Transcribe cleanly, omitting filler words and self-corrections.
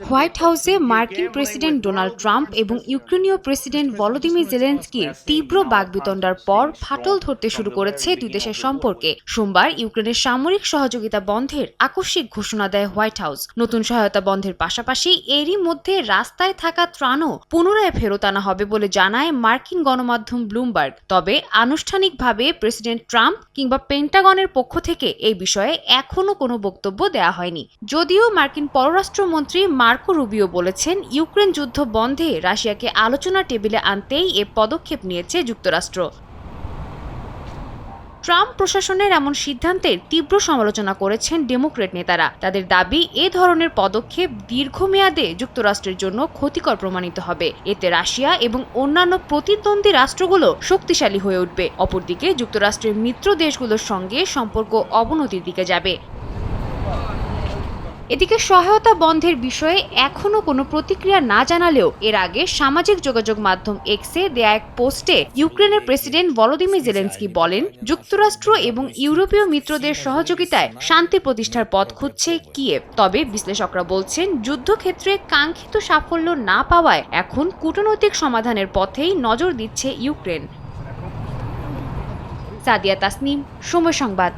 White হাউসে মার্কিন president Donald Trump এবং ইউক্রেনীয় প্রেসিডেন্ট ভলোদিমির জেলেনস্কির তীব্র বাকবিতণ্ডার পর ফাটল ধরতে শুরু করেছে দুই দেশের সম্পর্কে। সোমবার ইউক্রেনের সামরিক সহযোগিতা বন্ধের আকস্মিক ঘোষণা দেয় হোয়াইট হাউস। নতুন সহায়তা বন্ধের পাশাপাশি এরই মধ্যে রাস্তায় থাকা ত্রাণও পুনরায় ফেরত আনা হবে বলে জানায় মার্কিন গণমাধ্যম ব্লুমবার্গ। তবে আনুষ্ঠানিকভাবে প্রেসিডেন্ট ট্রাম্প কিংবা পেন্টাগনের পক্ষ থেকে এই বিষয়ে এখনো কোনো বক্তব্য দেওয়া হয়নি। যদিও মার্কিন পররাষ্ট্রমন্ত্রী মার্কো রুবিও বলেছেন, ইউক্রেন যুদ্ধ বন্ধে রাশিয়াকে আলোচনার টেবিলে আনতেই এ পদক্ষেপ নিয়েছে যুক্তরাষ্ট্র। ট্রাম্প প্রশাসনের এমন সিদ্ধান্তের তীব্র সমালোচনা করেছেন ডেমোক্র্যাট নেতারা। তাদের দাবি, এ ধরনের পদক্ষেপ দীর্ঘমেয়াদে যুক্তরাষ্ট্রের জন্য ক্ষতিকর প্রমাণিত হবে। এতে রাশিয়া এবং অন্যান্য প্রতিদ্বন্দ্বী রাষ্ট্রগুলো শক্তিশালী হয়ে উঠবে। অপরদিকে যুক্তরাষ্ট্রের মিত্র দেশগুলোর সঙ্গে সম্পর্ক অবনতির দিকে যাবে। এদিকে সহায়তা বন্ধের বিষয়ে এখনো কোনো প্রতিক্রিয়া না জানালেও এর আগে সামাজিক যোগাযোগ মাধ্যম এক্সে দেয়া এক পোস্টে ইউক্রেনের প্রেসিডেন্ট ভলোদিমির জেলেনস্কি বলেন, যুক্তরাষ্ট্র এবং ইউরোপীয় মিত্রদের সহযোগিতায় শান্তি প্রতিষ্ঠার পথ খুঁজছে কিয়েভ। তবে বিশ্লেষকরা বলছেন, যুদ্ধক্ষেত্রে কাঙ্ক্ষিত সাফল্য না পাওয়ায় এখন কূটনৈতিক সমাধানের পথেই নজর দিচ্ছে ইউক্রেন। সাদিয়া তাসনিম, সময় সংবাদ।